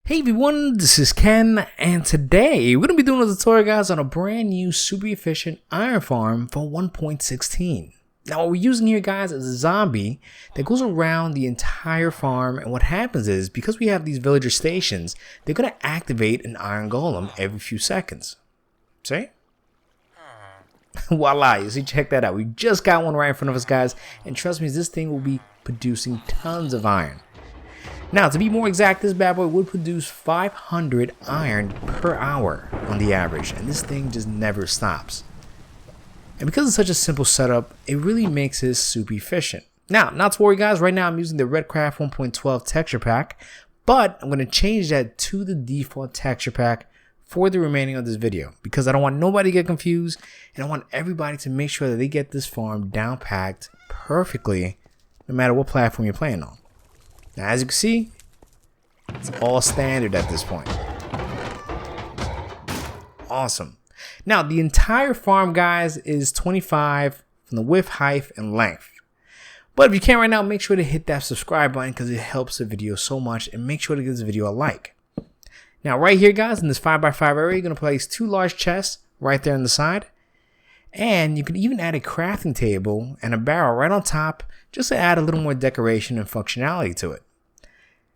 Hey everyone, this is Ken, and today we're going to be doing a tutorial, guys, on a brand new super efficient iron farm for 1.16. Now what we're using here, guys, is a zombie that goes around the entire farm, and what happens is, because we have these villager stations, they're going to activate an iron golem every few seconds. See? Voila, you see, check that out. We just got one right in front of us, guys, and trust me, this thing will be producing tons of iron. Now, to be more exact, this bad boy would produce 500 iron per hour on the average, and this thing just never stops. And because it's such a simple setup, it really makes it super efficient. Now, not to worry, guys, right now I'm using the Redcraft 1.12 texture pack, but I'm going to change that to the default texture pack for the remaining of this video, because I don't want nobody to get confused, and I want everybody to make sure that they get this farm down packed perfectly, no matter what platform you're playing on. Now, as you can see, it's all standard at this point. Awesome. Now, the entire farm, guys, is 25 from the width, height, and length. But if you can right now, make sure to hit that subscribe button because it helps the video so much, and make sure to give this video a like. Now, right here, guys, in this 5x5 area, you're going to place 2 large chests right there on the side. And you can even add a crafting table and a barrel right on top, just to add a little more decoration and functionality to it.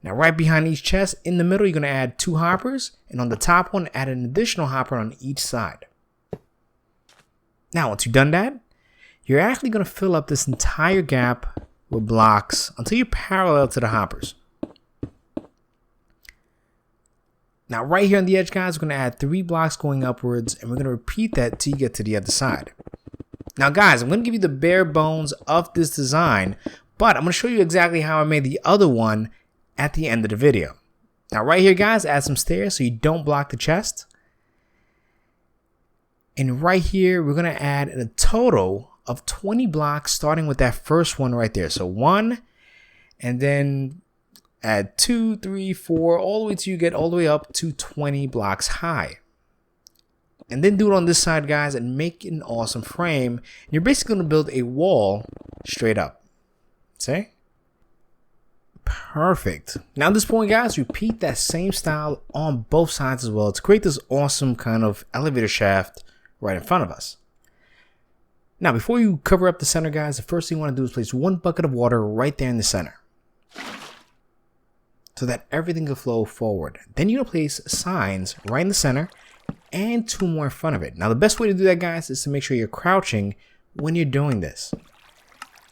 Now, right behind each chest, in the middle, you're going to add 2 hoppers, and on the top one, add an additional hopper on each side. Now, once you've done that, you're actually going to fill up this entire gap with blocks until you're parallel to the hoppers. Now, right here on the edge, guys, we're going to add 3 blocks going upwards, and we're going to repeat that till you get to the other side. Now, guys, I'm going to give you the bare bones of this design, but I'm going to show you exactly how I made the other one at the end of the video. Now, right here, guys, add some stairs so you don't block the chest. And right here, we're going to add a total of 20 blocks, starting with that first one right there. So 1, and then add 2, 3, 4, all the way till you get all the way up to 20 blocks high. And then do it on this side, guys, and make an awesome frame. And you're basically going to build a wall straight up. See? Perfect. Now at this point, guys, repeat that same style on both sides as well to create this awesome kind of elevator shaft right in front of us. Now, before you cover up the center, guys, the first thing you want to do is place 1 bucket of water right there in the center, so that everything can flow forward. Then you're going to place signs right in the center and 2 more in front of it. Now, the best way to do that, guys, is to make sure you're crouching when you're doing this.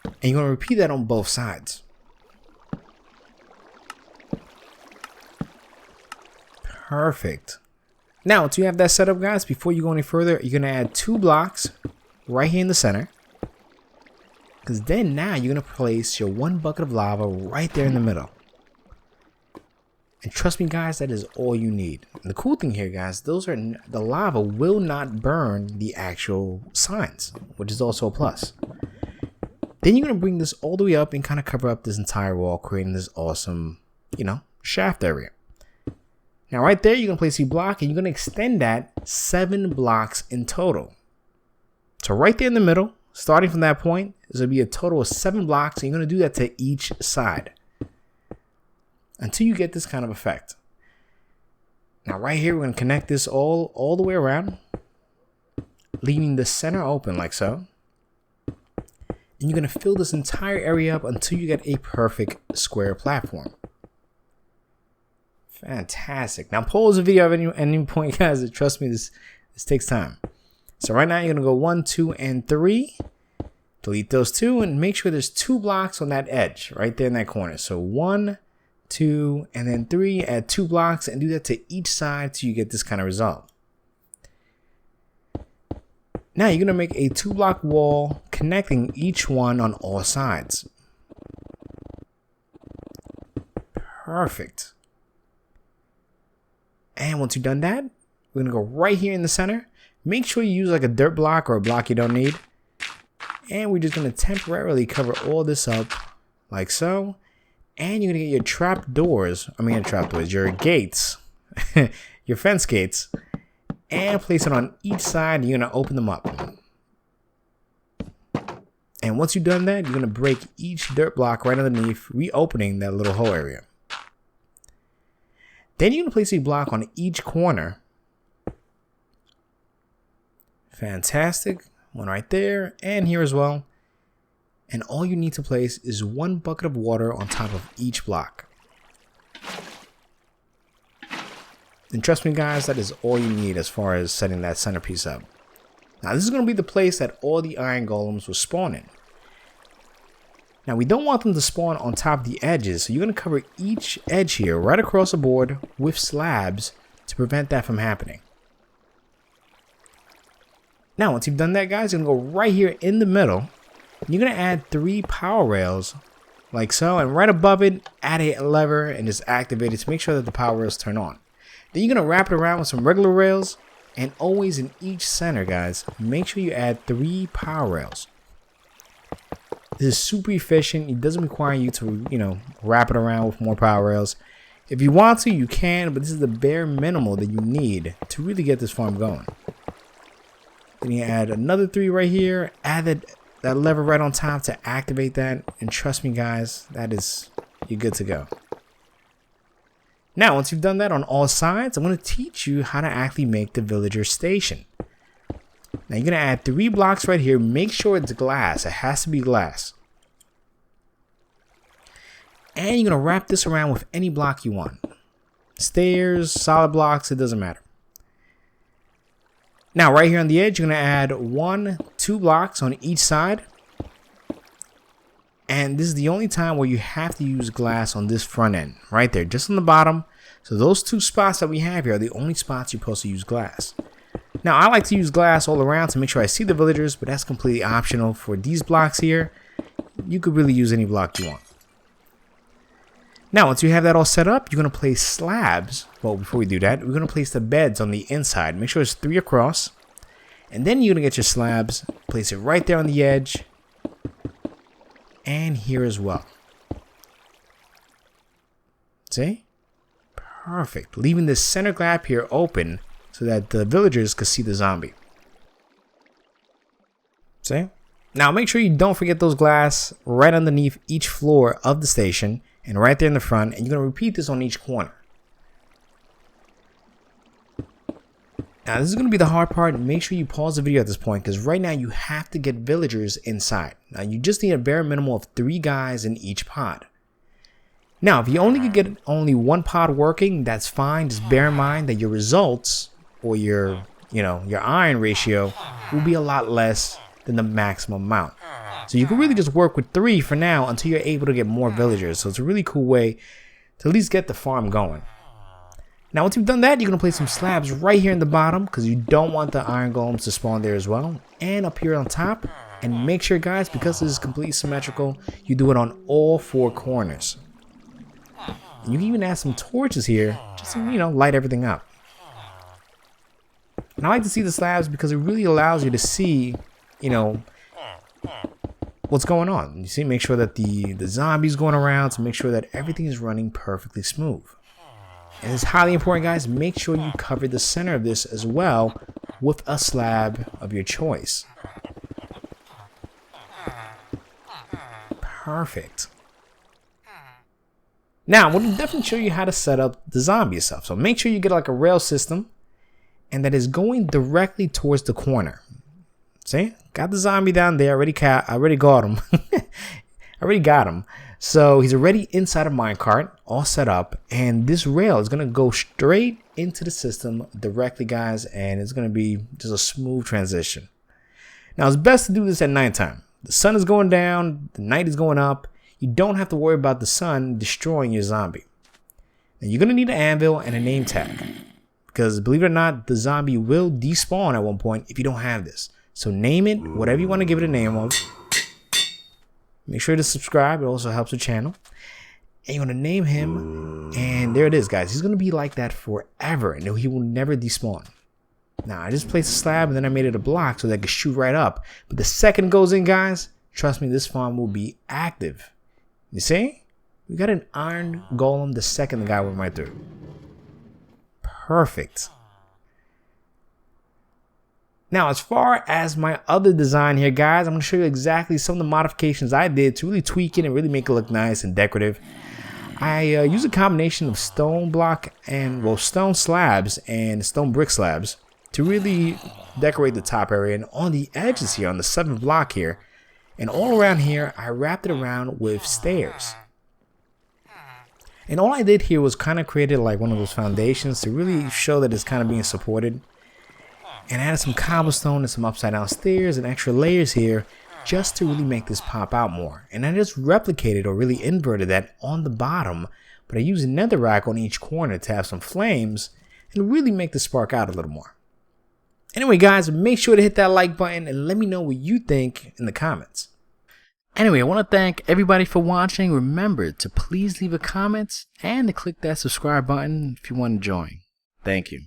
And you're going to repeat that on both sides. Perfect. Now, once you have that set up, guys, before you go any further, you're going to add 2 blocks right here in the center. Because then now you're going to place your 1 bucket of lava right there in the middle. And trust me, guys, that is all you need. And the cool thing here, guys, the lava will not burn the actual signs, which is also a plus. Then you're going to bring this all the way up and kind of cover up this entire wall, creating this awesome, shaft area. Now, right there, you're going to place a block, and you're going to extend that 7 blocks in total. So right there in the middle, starting from that point, there's going to be a total of 7 blocks, and you're going to do that to each side until you get this kind of effect. Now, right here, we're going to connect this all the way around, leaving the center open like so. And you're going to fill this entire area up until you get a perfect square platform. Fantastic. Now, pause the video at any point, guys. Trust me, this takes time. So right now, you're going to go 1, 2, and 3. Delete those 2, and make sure there's 2 blocks on that edge right there in that corner. So 1, 2, and then 3. Add 2 blocks and do that to each side till you get this kind of result. Now you're going to make a 2-block wall connecting each one on all sides. Perfect. And once you've done that, we're going to go right here in the center. Make sure you use like a dirt block or a block you don't need. And we're just going to temporarily cover all this up like so. And you're going to get your gates, your fence gates, and place it on each side. And you're going to open them up. And once you've done that, you're going to break each dirt block right underneath, reopening that little hole area. Then you're going to place a block on each corner. Fantastic. One right there and here as well. And all you need to place is 1 bucket of water on top of each block. And trust me guys, that is all you need as far as setting that centerpiece up. Now this is going to be the place that all the iron golems will spawn in. Now we don't want them to spawn on top of the edges, so you're going to cover each edge here right across the board with slabs to prevent that from happening. Now once you've done that guys, you're going to go right here in the middle. You're going to add 3 power rails like so, and right above it add a lever and just activate it to make sure that the power rails turn on. Then you're going to wrap it around with some regular rails, and always in each center guys, make sure you add 3 power rails. This is super efficient. It doesn't require you to, wrap it around with more power rails. If you want to, you can, but this is the bare minimal that you need to really get this farm going. Then you add another 3 right here, add that lever right on top to activate that, and trust me guys, you're good to go. Now once you've done that on all sides, I'm going to teach you how to actually make the villager station. Now you're going to add 3 blocks right here. Make sure it's glass. It has to be glass. And you're going to wrap this around with any block you want. Stairs, solid blocks, it doesn't matter. Now right here on the edge, you're going to add 1, 2 blocks on each side. And this is the only time where you have to use glass on this front end. Right there, just on the bottom. So those 2 spots that we have here are the only spots you're supposed to use glass. Now I like to use glass all around to make sure I see the villagers, but that's completely optional. For these blocks here, you could really use any block you want. Now once you have that all set up, you're going to place slabs. Well, before we do that, we're going to place the beds on the inside. Make sure it's 3 across. And then you're going to get your slabs, place it right there on the edge. And here as well. See? Perfect. Leaving this center gap here open so that the villagers could see the zombie. See? Now make sure you don't forget those glass right underneath each floor of the station and right there in the front, and you're going to repeat this on each corner. Now this is going to be the hard part. Make sure you pause the video at this point because right now you have to get villagers inside. Now you just need a bare minimum of 3 guys in each pod. Now if you only could get only 1 pod working, that's fine. Just bear in mind that your results or your iron ratio will be a lot less than the maximum amount. So you can really just work with 3 for now until you're able to get more villagers. So it's a really cool way to at least get the farm going. Now once you've done that, you're going to place some slabs right here in the bottom because you don't want the iron golems to spawn there as well. And up here on top. And make sure guys, because this is completely symmetrical, you do it on all 4 corners. And you can even add some torches here just to, light everything up. And I like to see the slabs because it really allows you to see, what's going on. You see, make sure that the zombies going around to make sure that everything is running perfectly smooth. And it's highly important, guys, make sure you cover the center of this as well with a slab of your choice. Perfect. Now, I'm going to definitely show you how to set up the zombie stuff. So make sure you get like a rail system and that is going directly towards the corner. See? Got the zombie down there. I already got him. I already got him. So he's already inside a minecart, all set up, and this rail is going to go straight into the system directly, guys, and it's going to be just a smooth transition. Now, it's best to do this at nighttime. The sun is going down, the night is going up. You don't have to worry about the sun destroying your zombie. Now, you're going to need an anvil and a name tag, because believe it or not, the zombie will despawn at one point if you don't have this. So name it, whatever you want to give it a name of. Make sure to subscribe. It also helps the channel. And you're going to name him. And there it is, guys. He's going to be like that forever. And he will never despawn. Now, I just placed a slab and then I made it a block so that it could shoot right up. But the second it goes in, guys, trust me, this farm will be active. You see? We got an iron golem the second the guy went right through. Perfect. Now, as far as my other design here, guys, I'm going to show you exactly some of the modifications I did to really tweak it and really make it look nice and decorative. I use a combination of stone block and, well, stone slabs and stone brick slabs to really decorate the top area. And on the edges here, on the 7th block here, and all around here, I wrapped it around with stairs. And all I did here was kind of created like one of those foundations to really show that it's kind of being supported. And I added some cobblestone and some upside down stairs and extra layers here just to really make this pop out more. And I just replicated or really inverted that on the bottom, but I used netherrack on each corner to have some flames and really make the spark out a little more. Anyway, guys, make sure to hit that like button and let me know what you think in the comments. Anyway, I want to thank everybody for watching. Remember to please leave a comment and to click that subscribe button if you want to join. Thank you.